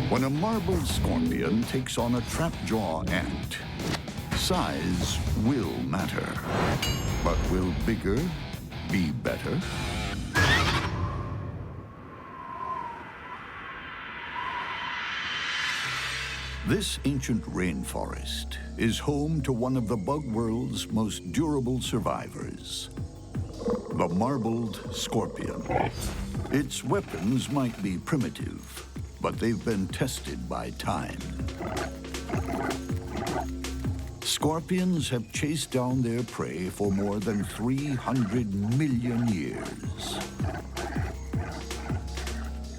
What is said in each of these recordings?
When a marbled scorpion takes on a trap-jaw ant, size will matter. But will bigger be better? This ancient rainforest is home to one of the bug world's most durable survivors, the marbled scorpion. Its weapons might be primitive, but they've been tested by time. Scorpions have chased down their prey for more than 300 million years.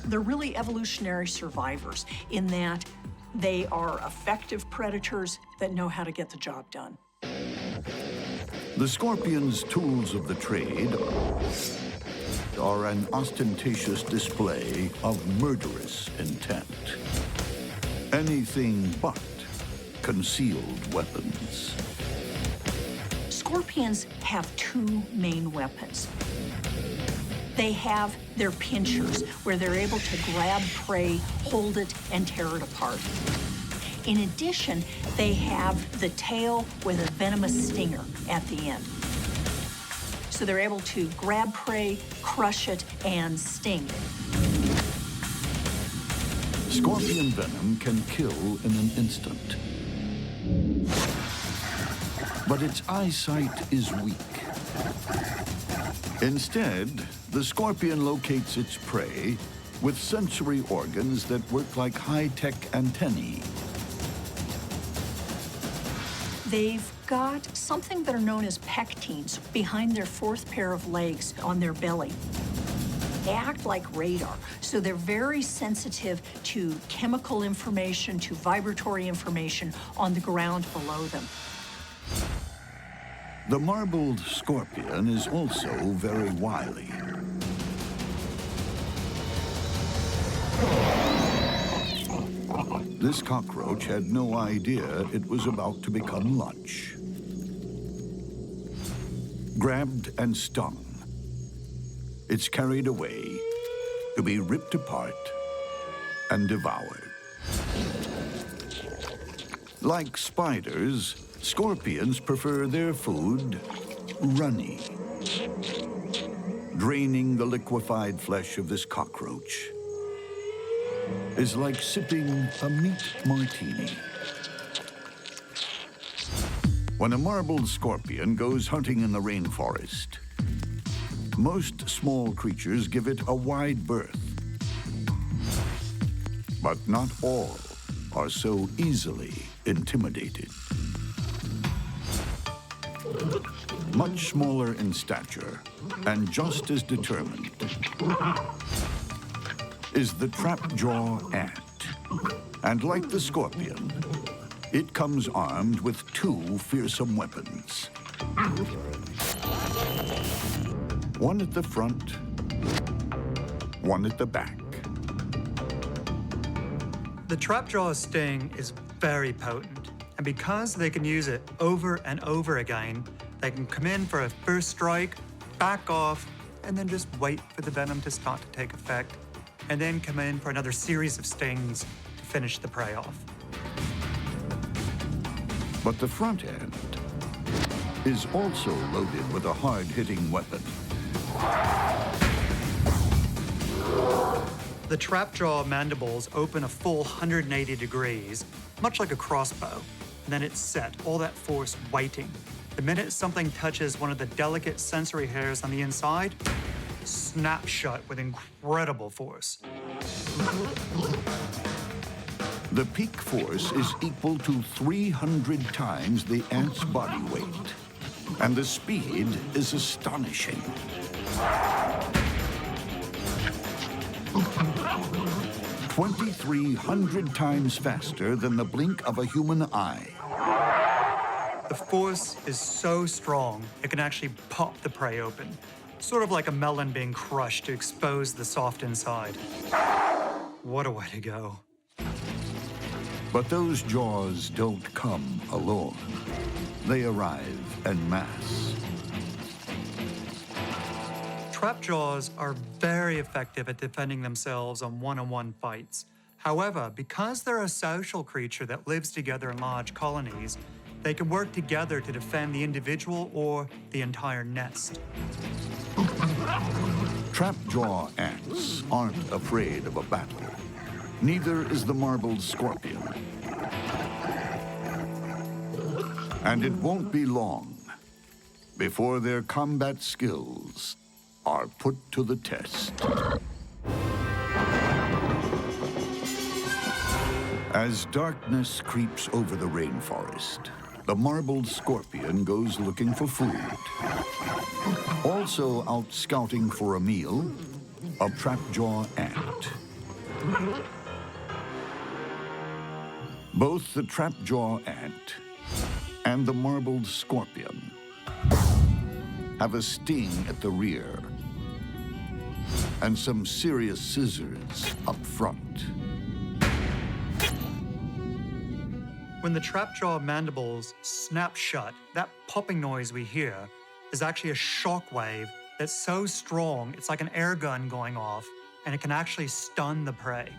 They're really evolutionary survivors in that they are effective predators that know how to get the job done. The scorpion's tools of the trade are an ostentatious display of murderous intent. Anything but concealed weapons. Scorpions have two main weapons. They have their pinchers, where they're able to grab prey, hold it, and tear it apart. In addition, they have the tail with a venomous stinger at the end. So they're able to grab prey, crush it, and sting it. Scorpion venom can kill in an instant. But its eyesight is weak. Instead, the scorpion locates its prey with sensory organs that work like high-tech antennae. They've got something that are known as pectines behind their fourth pair of legs on their belly. They act like radar, so they're very sensitive to chemical information, to vibratory information on the ground below them. The marbled scorpion is also very wily. This cockroach had no idea it was about to become lunch. Grabbed and stung, it's carried away to be ripped apart and devoured. Like spiders, scorpions prefer their food runny. Draining the liquefied flesh of this cockroach is like sipping a meat martini. When a marbled scorpion goes hunting in the rainforest, most small creatures give it a wide berth. But not all are so easily intimidated. Much smaller in stature and just as determined is the trap-jaw ant. And like the scorpion, it comes armed with two fearsome weapons. One at the front, one at the back. The trap-jaw sting is very potent, and because they can use it over and over again, they can come in for a first strike, back off, and then just wait for the venom to start to take effect, and then come in for another series of stings to finish the prey off. But the front end is also loaded with a hard-hitting weapon. The trap-jaw mandibles open a full 180 degrees, much like a crossbow, and then it's set, all that force waiting. The minute something touches one of the delicate sensory hairs on the inside, snap shut with incredible force. The peak force is equal to 300 times the ant's body weight, and the speed is astonishing. 2,300 times faster than the blink of a human eye. The force is so strong, it can actually pop the prey open, sort of like a melon being crushed to expose the soft inside. What a way to go. But those jaws don't come alone. They arrive en masse. Trap jaws are very effective at defending themselves on one-on-one fights. However, because they're a social creature that lives together in large colonies, they can work together to defend the individual or the entire nest. Trapjaw ants aren't afraid of a battle. Neither is the marbled scorpion. And it won't be long before their combat skills are put to the test. As darkness creeps over the rainforest, the marbled scorpion goes looking for food. Also out scouting for a meal, a trapjaw ant. Both the trapjaw ant and the marbled scorpion have a sting at the rear and some serious scissors up front. When the trapjaw mandibles snap shut, that popping noise we hear is actually a shock wave that's so strong it's like an air gun going off, and it can actually stun the prey.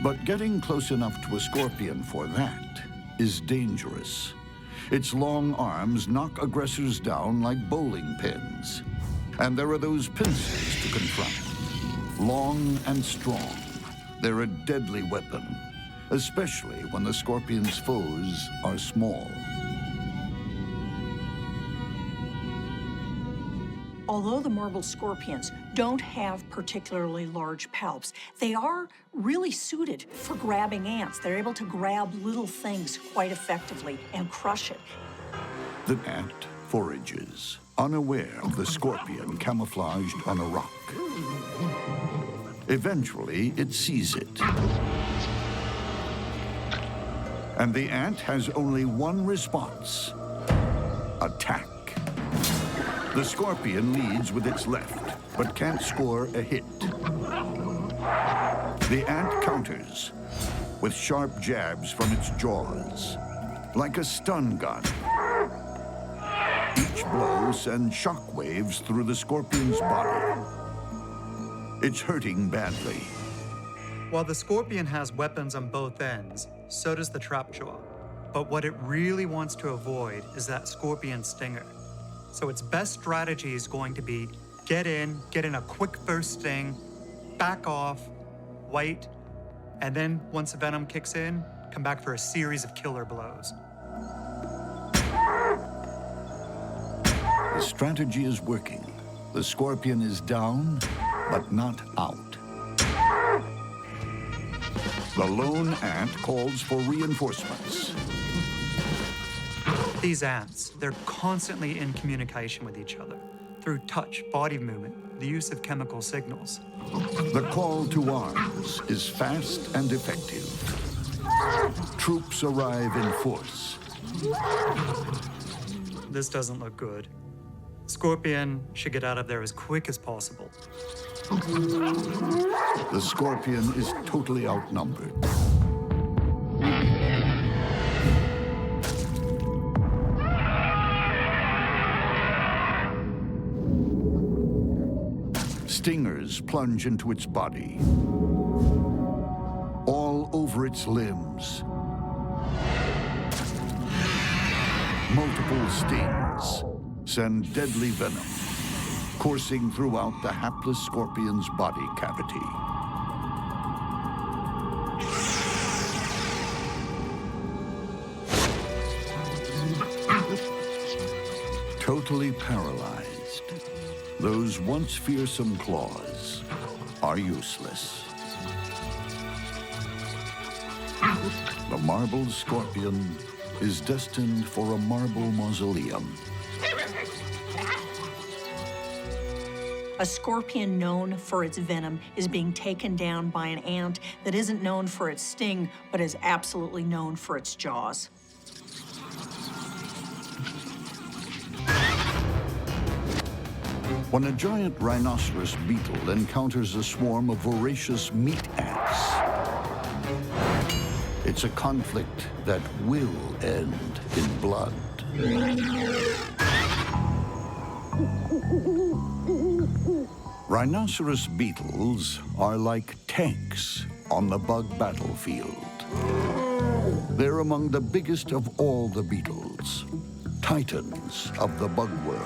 But getting close enough to a scorpion for that is dangerous. Its long arms knock aggressors down like bowling pins. And there are those pincers to confront. Long and strong, they're a deadly weapon, especially when the scorpion's foes are small. Although the marbled scorpions don't have particularly large palps, they are really suited for grabbing ants. They're able to grab little things quite effectively and crush it. The ant forages, unaware of the scorpion camouflaged on a rock. Eventually, it sees it. And the ant has only one response: attack. The scorpion leads with its left, but can't score a hit. The ant counters with sharp jabs from its jaws, like a stun gun. Each blow sends shock waves through the scorpion's body. It's hurting badly. While the scorpion has weapons on both ends, so does the trapjaw. But what it really wants to avoid is that scorpion stinger. So its best strategy is going to be get in a quick first sting, back off, wait, and then once the venom kicks in, come back for a series of killer blows. The strategy is working. The scorpion is down, but not out. The lone ant calls for reinforcements. These ants, they're constantly in communication with each other through touch, body movement, the use of chemical signals. The call to arms is fast and effective. Troops arrive in force. This doesn't look good. Scorpion should get out of there as quick as possible. The scorpion is totally outnumbered. Stingers plunge into its body, all over its limbs. Multiple stings send deadly venom coursing throughout the hapless scorpion's body cavity. Totally paralyzed, those once fearsome claws are useless. The marbled scorpion is destined for a marble mausoleum. A scorpion known for its venom is being taken down by an ant that isn't known for its sting, but is absolutely known for its jaws. When a giant rhinoceros beetle encounters a swarm of voracious meat ants, it's a conflict that will end in blood. Rhinoceros beetles are like tanks on the bug battlefield. They're among the biggest of all the beetles, titans of the bug world.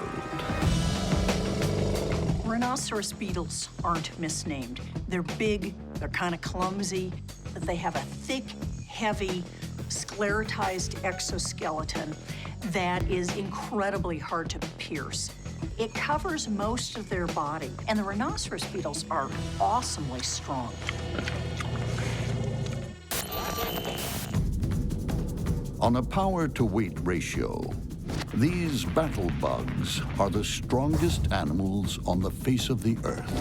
Rhinoceros beetles aren't misnamed. They're big, they're kind of clumsy, but they have a thick, heavy, sclerotized exoskeleton that is incredibly hard to pierce. It covers most of their body, and the rhinoceros beetles are awesomely strong. On a power-to-weight ratio, these battle bugs are the strongest animals on the face of the earth.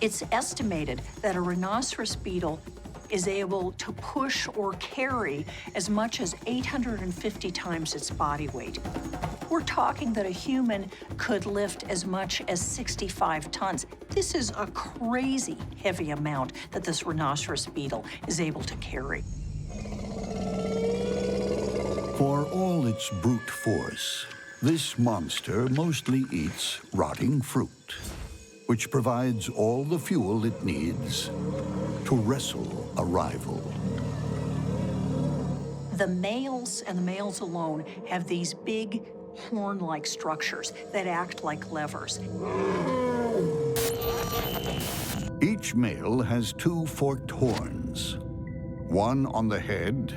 It's estimated that a rhinoceros beetle is able to push or carry as much as 850 times its body weight. We're talking that a human could lift as much as 65 tons. This is a crazy heavy amount that this rhinoceros beetle is able to carry. For all its brute force, this monster mostly eats rotting fruit, which provides all the fuel it needs to wrestle a rival. The males and the males alone have these big horn-like structures that act like levers. Each male has two forked horns, one on the head,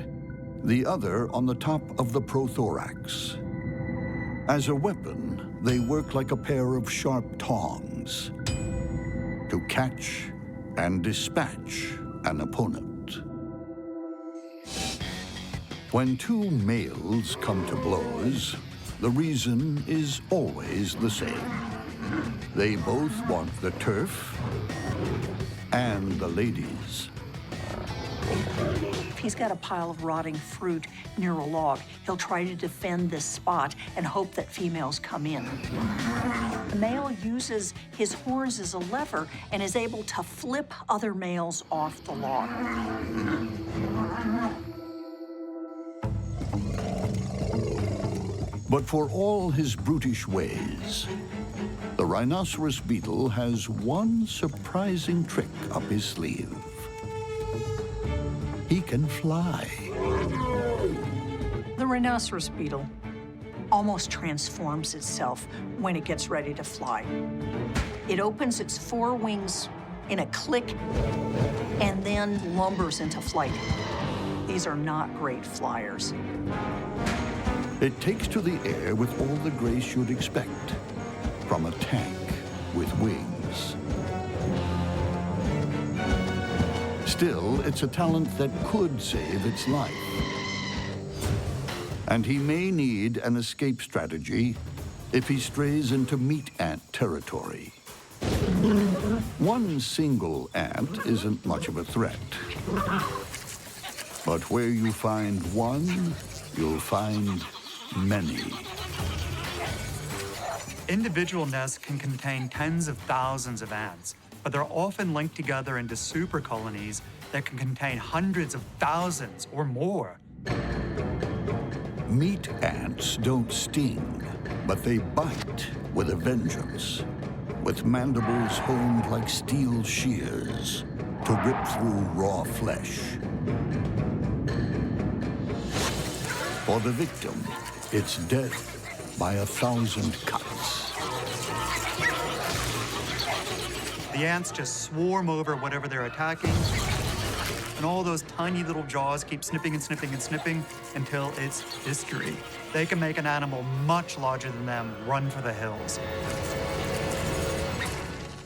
the other on the top of the prothorax. As a weapon, they work like a pair of sharp tongs to catch and dispatch an opponent. When two males come to blows, the reason is always the same. They both want the turf and the ladies. If he's got a pile of rotting fruit near a log, he'll try to defend this spot and hope that females come in. The male uses his horns as a lever and is able to flip other males off the log. But for all his brutish ways, the rhinoceros beetle has one surprising trick up his sleeve. He can fly. The rhinoceros beetle almost transforms itself when it gets ready to fly. It opens its four wings in a click and then lumbers into flight. These are not great flyers. It takes to the air with all the grace you'd expect from a tank with wings. Still, it's a talent that could save its life. And he may need an escape strategy if he strays into meat ant territory. One single ant isn't much of a threat. But where you find one, you'll find many. Individual nests can contain tens of thousands of ants, but they're often linked together into super colonies that can contain hundreds of thousands or more. Meat ants don't sting, but they bite with a vengeance, with mandibles honed like steel shears to rip through raw flesh. For the victim, it's death by 1,000 cuts. The ants just swarm over whatever they're attacking, and all those tiny little jaws keep snipping and snipping and snipping until it's history. They can make an animal much larger than them run for the hills.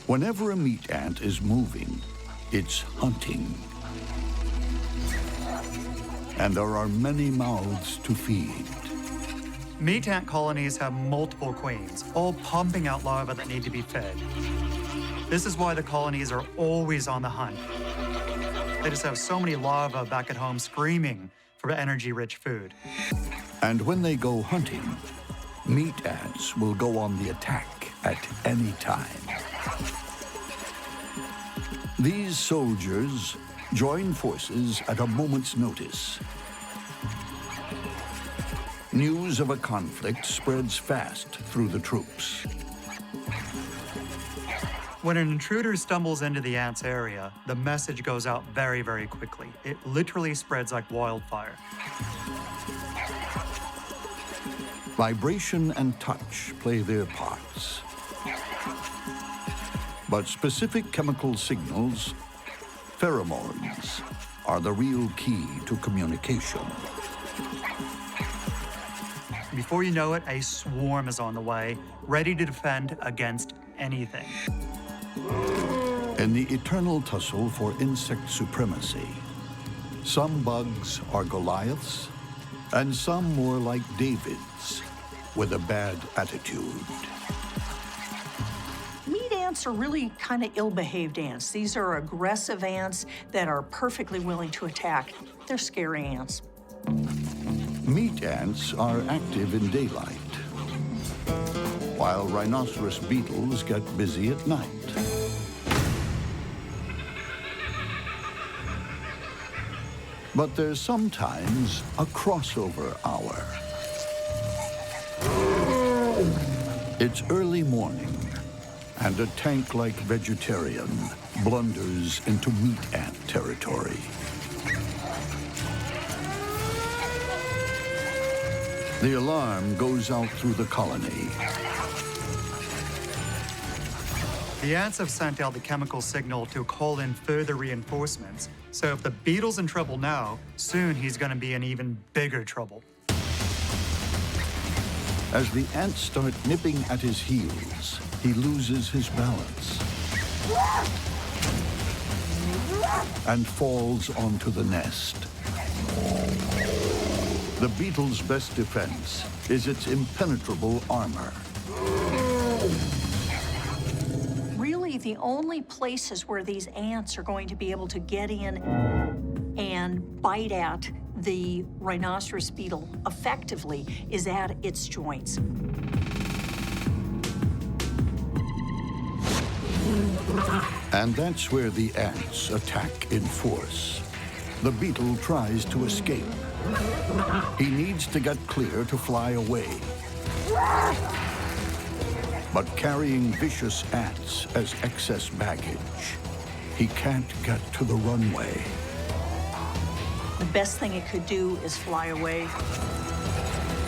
Whenever a meat ant is moving, it's hunting. And there are many mouths to feed. Meat ant colonies have multiple queens, all pumping out larvae that need to be fed. This is why the colonies are always on the hunt. They just have so many larvae back at home screaming for energy-rich food. And when they go hunting, meat ants will go on the attack at any time. These soldiers join forces at a moment's notice. News of a conflict spreads fast through the troops. When an intruder stumbles into the ants' area, the message goes out very, very quickly. It literally spreads like wildfire. Vibration and touch play their parts. But specific chemical signals, pheromones, are the real key to communication. Before you know it, a swarm is on the way, ready to defend against anything. In the eternal tussle for insect supremacy, some bugs are Goliaths, and some more like Davids with a bad attitude. Meat ants are really kind of ill-behaved ants. These are aggressive ants that are perfectly willing to attack. They're scary ants. Meat ants are active in daylight, while rhinoceros beetles get busy at night. But there's sometimes a crossover hour. It's early morning, and a tank-like vegetarian blunders into meat ant territory. The alarm goes out through the colony. The ants have sent out the chemical signal to call in further reinforcements. So if the beetle's in trouble now, soon he's going to be in even bigger trouble. As the ants start nipping at his heels, he loses his balance and falls onto the nest. The beetle's best defense is its impenetrable armor. Really, the only places where these ants are going to be able to get in and bite at the rhinoceros beetle effectively is at its joints. And that's where the ants attack in force. The beetle tries to escape. He needs to get clear to fly away. But carrying vicious ants as excess baggage, he can't get to the runway. The best thing it could do is fly away,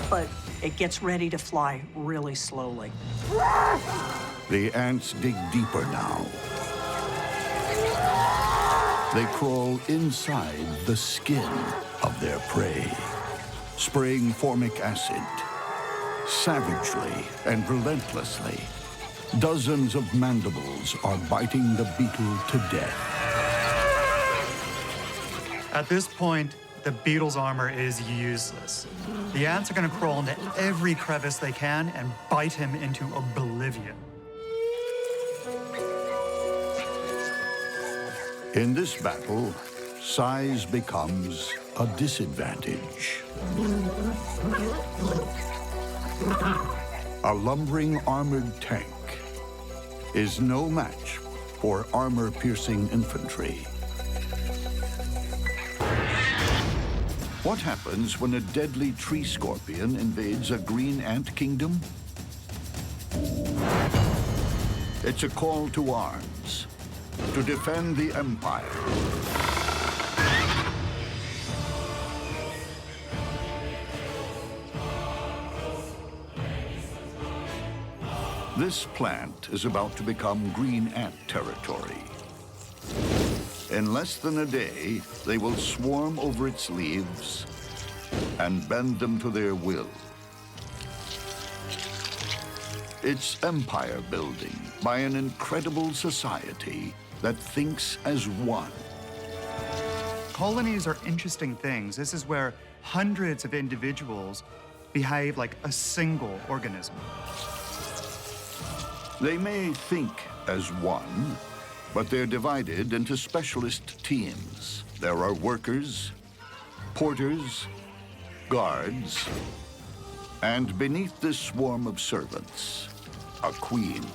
but it gets ready to fly really slowly. The ants dig deeper now. They crawl inside the skin of their prey, spraying formic acid. Savagely and relentlessly, dozens of mandibles are biting the beetle to death. At this point, the beetle's armor is useless. The ants are going to crawl into every crevice they can and bite him into oblivion. In this battle, size becomes a disadvantage. A lumbering armored tank is no match for armor-piercing infantry. What happens when a deadly tree scorpion invades a green ant kingdom? It's a call to arms, to defend the empire. This plant is about to become green ant territory. In less than a day, they will swarm over its leaves and bend them to their will. It's empire building by an incredible society that thinks as one. Colonies are interesting things. This is where hundreds of individuals behave like a single organism. They may think as one, but they're divided into specialist teams. There are workers, porters, guards, and beneath this swarm of servants, a queen.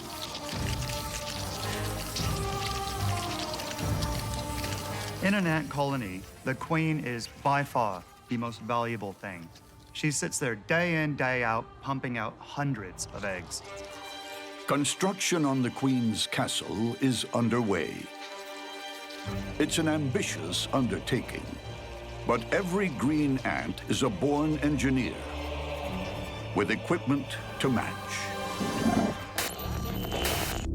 In an ant colony, the queen is by far the most valuable thing. She sits there day in, day out, pumping out hundreds of eggs. Construction on the Queen's castle is underway. It's an ambitious undertaking, but every green ant is a born engineer with equipment to match.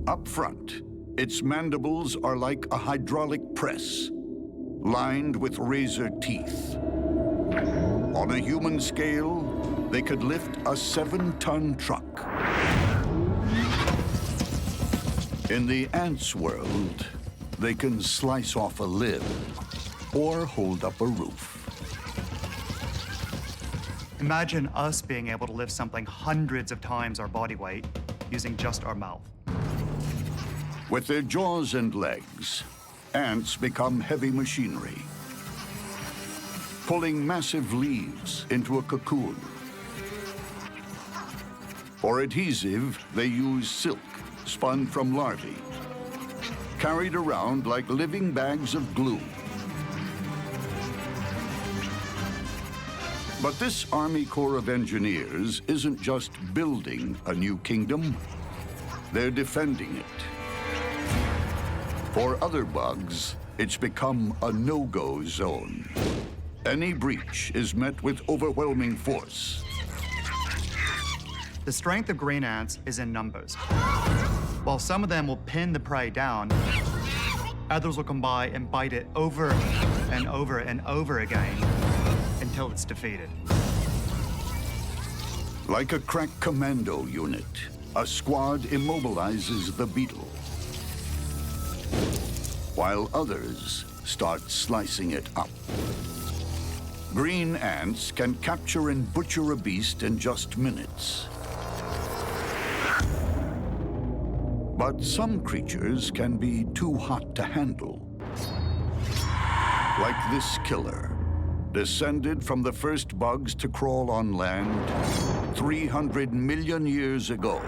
Up front, its mandibles are like a hydraulic press, lined with razor teeth. On a human scale, they could lift a 7-ton truck. In the ants' world, they can slice off a limb or hold up a roof. Imagine us being able to lift something hundreds of times our body weight using just our mouth. With their jaws and legs, ants become heavy machinery, pulling massive leaves into a cocoon. For adhesive, they use silk spun from larvae, carried around like living bags of glue. But this Army Corps of Engineers isn't just building a new kingdom, they're defending it. For other bugs, it's become a no-go zone. Any breach is met with overwhelming force. The strength of green ants is in numbers. While some of them will pin the prey down, others will come by and bite it over and over and over again until it's defeated. Like a crack commando unit, a squad immobilizes the Beetle, while others start slicing it up. Green ants can capture and butcher a beast in just minutes. But some creatures can be too hot to handle. Like this killer, descended from the first bugs to crawl on land 300 million years ago.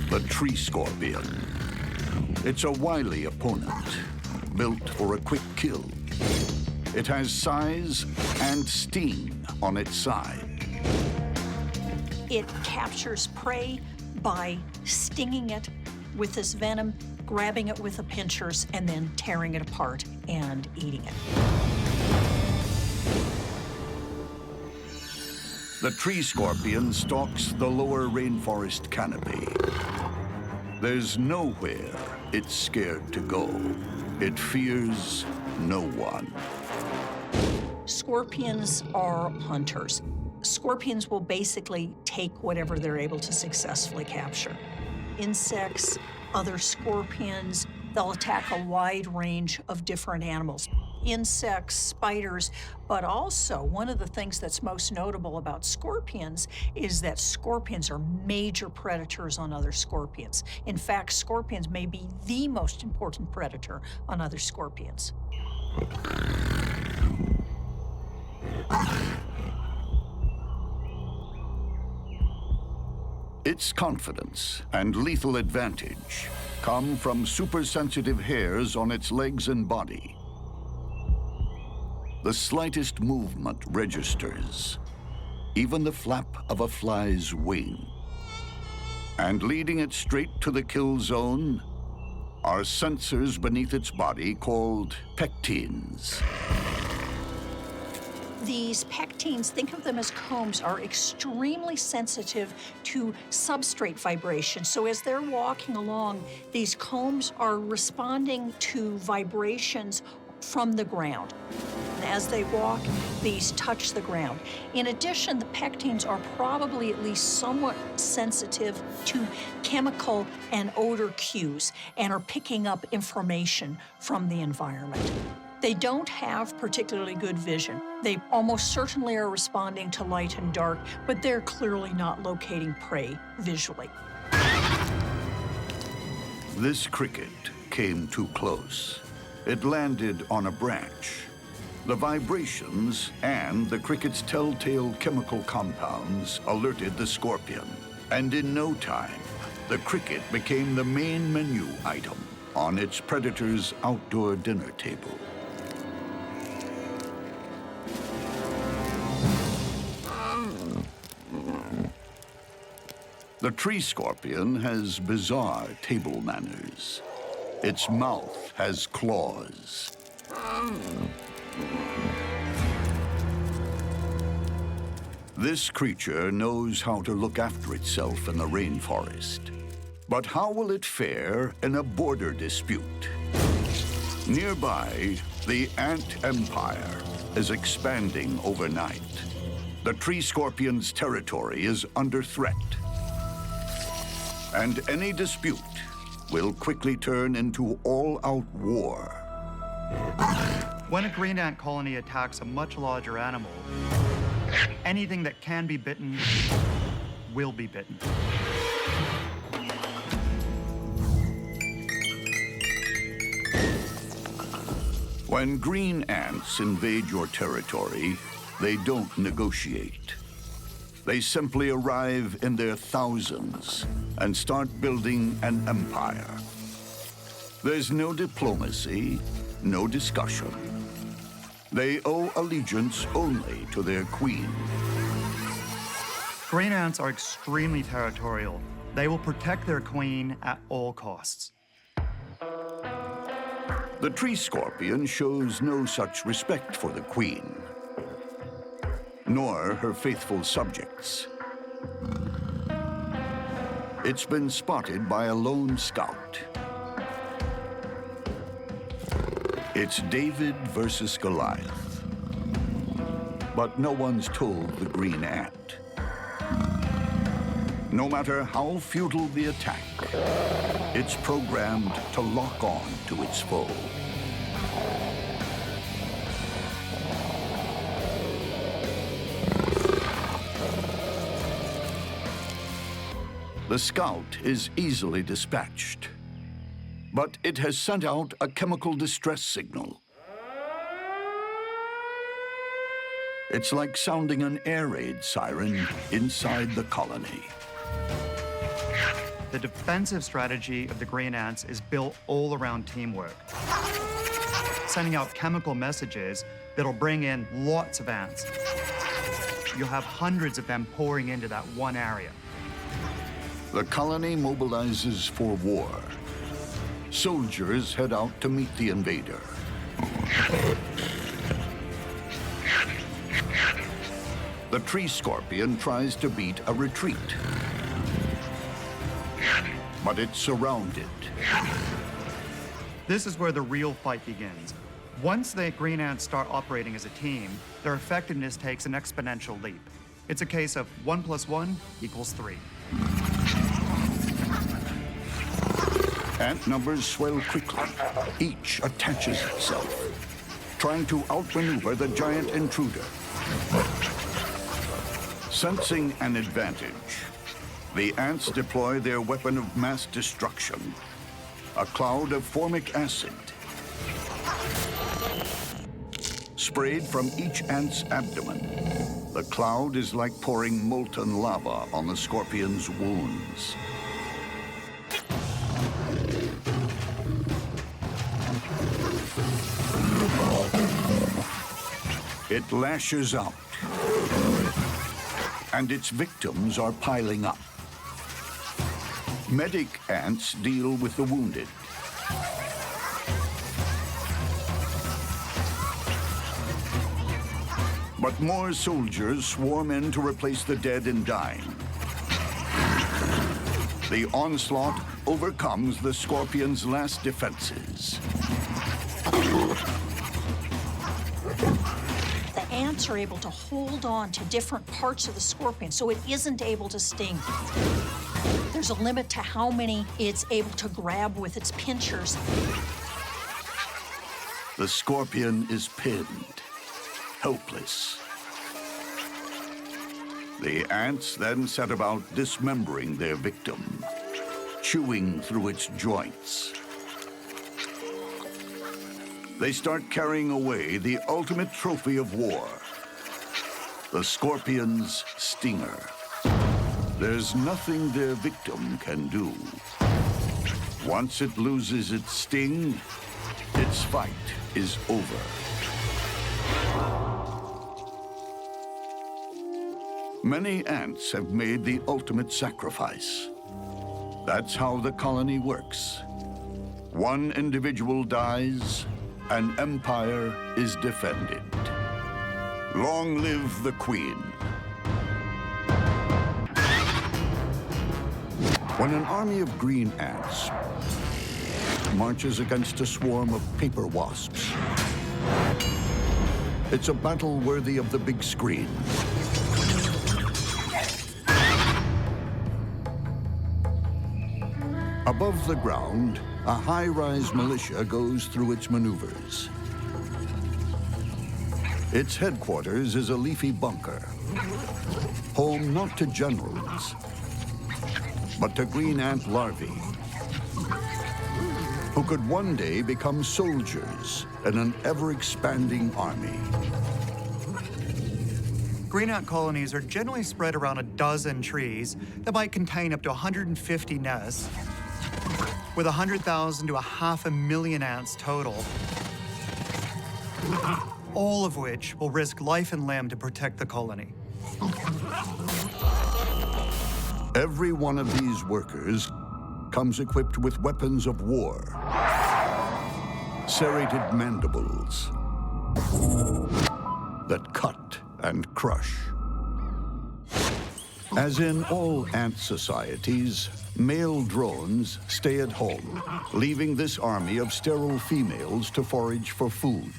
The tree scorpion. It's a wily opponent, built for a quick kill. It has size and sting on its side. It captures prey by stinging it with this venom, grabbing it with the pinchers, and then tearing it apart and eating it. The tree scorpion stalks the lower rainforest canopy. There's nowhere it's scared to go. It fears no one. Scorpions are hunters. Scorpions will basically take whatever they're able to successfully capture. Insects, other scorpions, they'll attack a wide range of different animals. Insects, spiders, but also one of the things that's most notable about scorpions is that scorpions are major predators on other scorpions. In fact, scorpions may be the most important predator on other scorpions. Its confidence and lethal advantage come from supersensitive hairs on its legs and body. The slightest movement registers, even the flap of a fly's wing. And leading it straight to the kill zone are sensors beneath its body called pectines. These pectines, think of them as combs, are extremely sensitive to substrate vibration. So as they're walking along, these combs are responding to vibrations from the ground. As they walk, these touch the ground. In addition, the pectines are probably at least somewhat sensitive to chemical and odor cues and are picking up information from the environment. They don't have particularly good vision. They almost certainly are responding to light and dark, but they're clearly not locating prey visually. This cricket came too close. It landed on a branch. The vibrations and the cricket's telltale chemical compounds alerted the scorpion. And in no time, the cricket became the main menu item on its predator's outdoor dinner table. The tree scorpion has bizarre table manners. Its mouth has claws. This creature knows how to look after itself in the rainforest. But how will it fare in a border dispute? Nearby, the ant empire is expanding overnight. The tree scorpion's territory is under threat. And any dispute will quickly turn into all-out war. When a green ant colony attacks a much larger animal, anything that can be bitten will be bitten. When green ants invade your territory, they don't negotiate. They simply arrive in their thousands and start building an empire. There's no diplomacy, no discussion. They owe allegiance only to their queen. Green ants are extremely territorial. They will protect their queen at all costs. The tree scorpion shows no such respect for the queen, nor her faithful subjects. It's been spotted by a lone scout. It's David versus Goliath. But no one's told the green ant. No matter how futile the attack, it's programmed to lock on to its foe. The scout is easily dispatched, but it has sent out a chemical distress signal. It's like sounding an air raid siren inside the colony. The defensive strategy of the green ants is built all around teamwork, sending out chemical messages that'll bring in lots of ants. You'll have hundreds of them pouring into that one area. The colony mobilizes for war. Soldiers head out to meet the invader. The tree scorpion tries to beat a retreat, but it's surrounded. This is where the real fight begins. Once the green ants start operating as a team, their effectiveness takes an exponential leap. It's a case of 1 + 1 = 3. Ant numbers swell quickly. Each attaches itself, trying to outmaneuver the giant intruder. Sensing an advantage, the ants deploy their weapon of mass destruction, a cloud of formic acid. Sprayed from each ant's abdomen, the cloud is like pouring molten lava on the scorpion's wounds. It lashes out, and its victims are piling up. Medic ants deal with the wounded. But more soldiers swarm in to replace the dead and dying. The onslaught overcomes the scorpion's last defenses. The ants are able to hold on to different parts of the scorpion, so it isn't able to sting. There's a limit to how many it's able to grab with its pinchers. The scorpion is pinned, helpless. The ants then set about dismembering their victim, chewing through its joints. They start carrying away the ultimate trophy of war, the scorpion's stinger. There's nothing their victim can do. Once it loses its sting, its fight is over. Many ants have made the ultimate sacrifice. That's how the colony works. One individual dies, an empire is defended. Long live the Queen. When an army of green ants marches against a swarm of paper wasps, it's a battle worthy of the big screen. Above the ground, a high-rise militia goes through its maneuvers. Its headquarters is a leafy bunker, home not to generals, but to green ant larvae, who could one day become soldiers in an ever-expanding army. Green ant colonies are generally spread around a dozen trees that might contain up to 150 nests, with 100,000 to 500,000 ants total, all of which will risk life and limb to protect the colony. Every one of these workers comes equipped with weapons of war, serrated mandibles that cut and crush. As in all ant societies, male drones stay at home, leaving this army of sterile females to forage for food.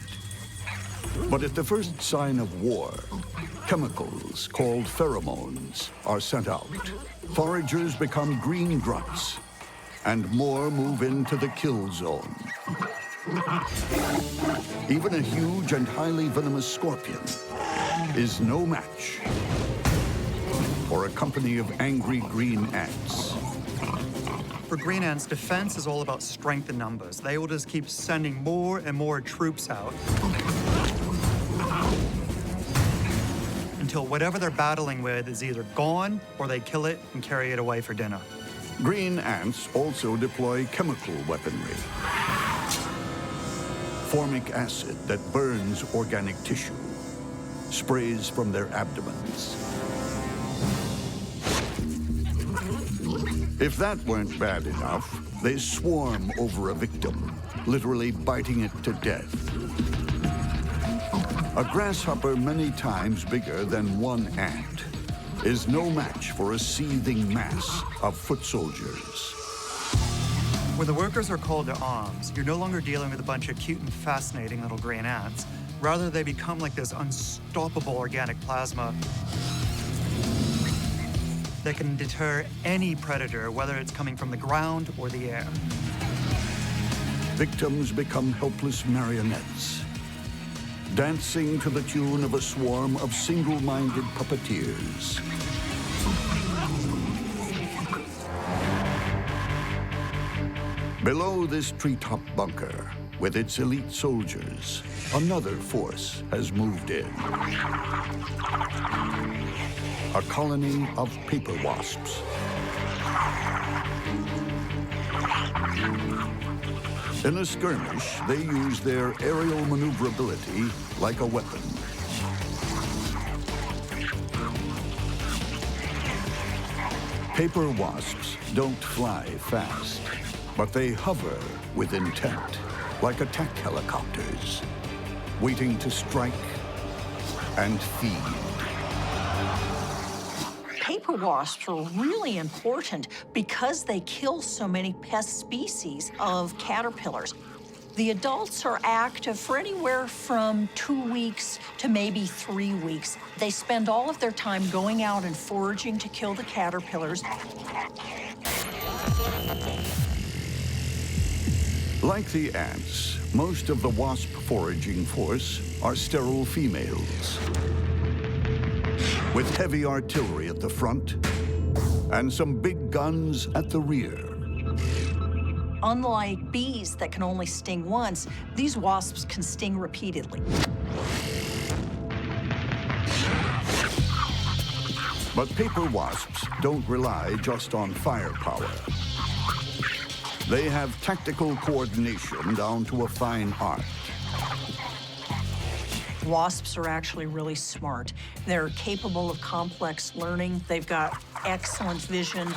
But at the first sign of war, chemicals called pheromones are sent out. Foragers become green grunts, and more move into the kill zone. Even a huge and highly venomous scorpion is no match for a company of angry green ants. For green ants, defense is all about strength in numbers. They will just keep sending more and more troops out until whatever they're battling with is either gone or they kill it and carry it away for dinner. Green ants also deploy chemical weaponry. Formic acid that burns organic tissue sprays from their abdomens. If that weren't bad enough, they swarm over a victim, literally biting it to death. A grasshopper many times bigger than one ant is no match for a seething mass of foot soldiers. When the workers are called to arms, you're no longer dealing with a bunch of cute and fascinating little green ants. Rather, they become like this unstoppable organic plasma that can deter any predator, whether it's coming from the ground or the air. Victims become helpless marionettes, dancing to the tune of a swarm of single-minded puppeteers. Below this treetop bunker, with its elite soldiers, another force has moved in. A colony of paper wasps. In a skirmish, they use their aerial maneuverability like a weapon. Paper wasps don't fly fast, but they hover with intent, like attack helicopters, waiting to strike and feed. Paper wasps are really important because they kill so many pest species of caterpillars. The adults are active for anywhere from 2 weeks to maybe 3 weeks. They spend all of their time going out and foraging to kill the caterpillars. Like the ants, most of the wasp foraging force are sterile females, with heavy artillery at the front and some big guns at the rear. Unlike bees that can only sting once, these wasps can sting repeatedly. But paper wasps don't rely just on firepower. They have tactical coordination down to a fine art. Wasps are actually really smart. They're capable of complex learning. They've got excellent vision.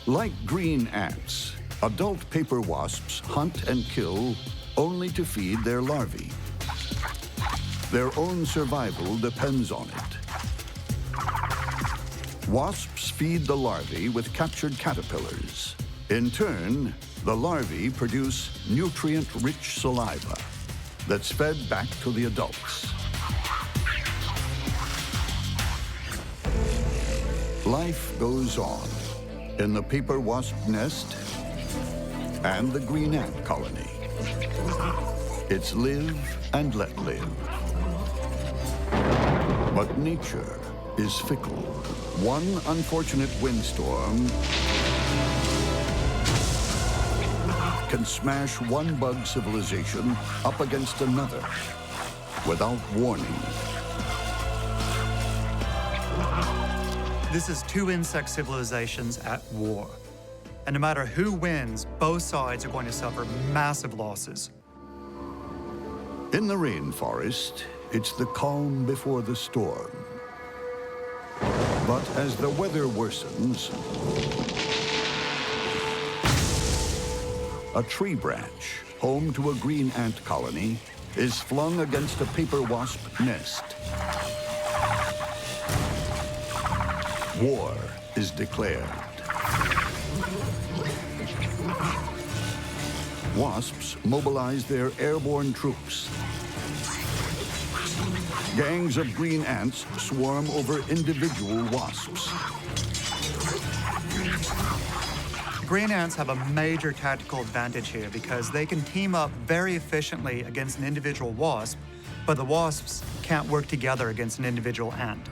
Like green ants, adult paper wasps hunt and kill only to feed their larvae. Their own survival depends on it. Wasps feed the larvae with captured caterpillars. In turn, the larvae produce nutrient-rich saliva that's fed back to the adults. Life goes on in the paper wasp nest and the green ant colony. It's live and let live. But nature is fickle. One unfortunate windstorm can smash one bug civilization up against another without warning. This is two insect civilizations at war. And no matter who wins, both sides are going to suffer massive losses. In the rainforest, it's the calm before the storm. But as the weather worsens, a tree branch, home to a green ant colony, is flung against a paper wasp nest. War is declared. Wasps mobilize their airborne troops. Gangs of green ants swarm over individual wasps. Green ants have a major tactical advantage here because they can team up very efficiently against an individual wasp, but the wasps can't work together against an individual ant.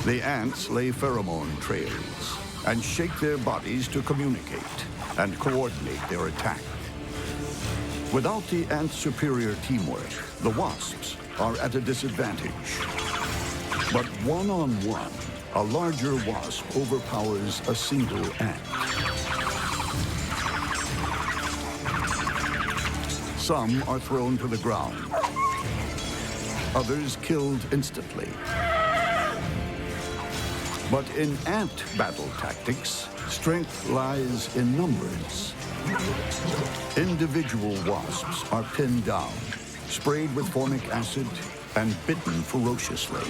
The ants lay pheromone trails and shake their bodies to communicate and coordinate their attack. Without the ants' superior teamwork, the wasps are at a disadvantage. But one-on-one, a larger wasp overpowers a single ant. Some are thrown to the ground, others killed instantly. But in ant battle tactics, strength lies in numbers. Individual wasps are pinned down, sprayed with formic acid, and bitten ferociously.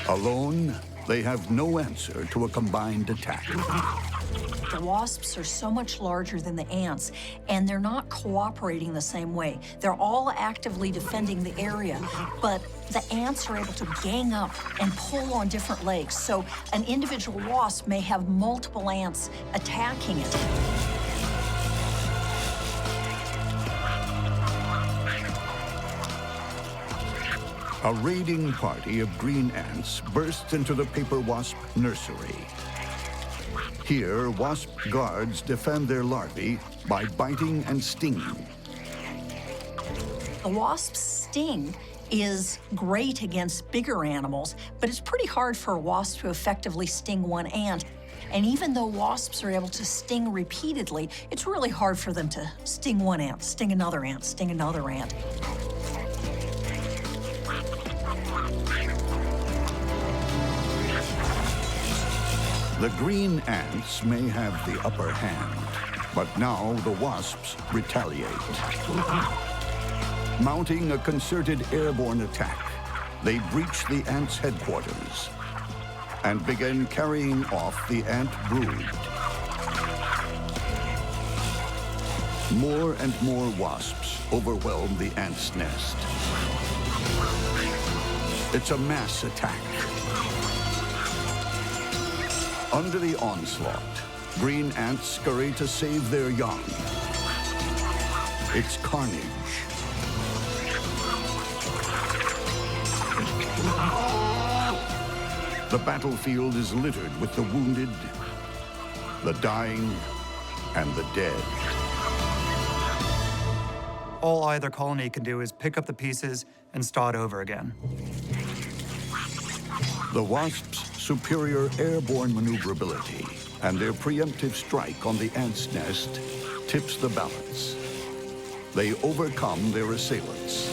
Alone, they have no answer to a combined attack. The wasps are so much larger than the ants, and they're not cooperating the same way. They're all actively defending the area, but the ants are able to gang up and pull on different legs, so an individual wasp may have multiple ants attacking it. A raiding party of green ants bursts into the paper wasp nursery. Here, wasp guards defend their larvae by biting and stinging. The wasp's sting is great against bigger animals, but it's pretty hard for a wasp to effectively sting one ant. And even though wasps are able to sting repeatedly, it's really hard for them to sting one ant, sting another ant, sting another ant. The green ants may have the upper hand, but now the wasps retaliate. Mounting a concerted airborne attack, they breach the ants' headquarters and begin carrying off the ant brood. More and more wasps overwhelm the ants' nest. It's a mass attack. Under the onslaught, green ants scurry to save their young. It's carnage. The battlefield is littered with the wounded, the dying, and the dead. All either colony can do is pick up the pieces and start over again. The wasp's superior airborne maneuverability and their preemptive strike on the ant's nest tips the balance. They overcome their assailants,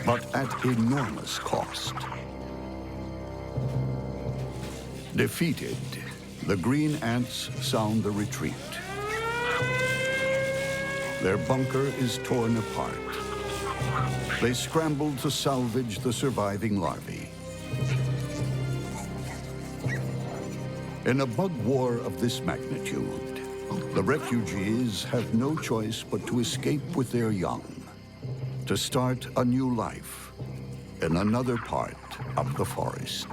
but at enormous cost. Defeated, the green ants sound the retreat. Their bunker is torn apart. They scramble to salvage the surviving larvae. In a bug war of this magnitude, the refugees have no choice but to escape with their young, to start a new life in another part of the forest.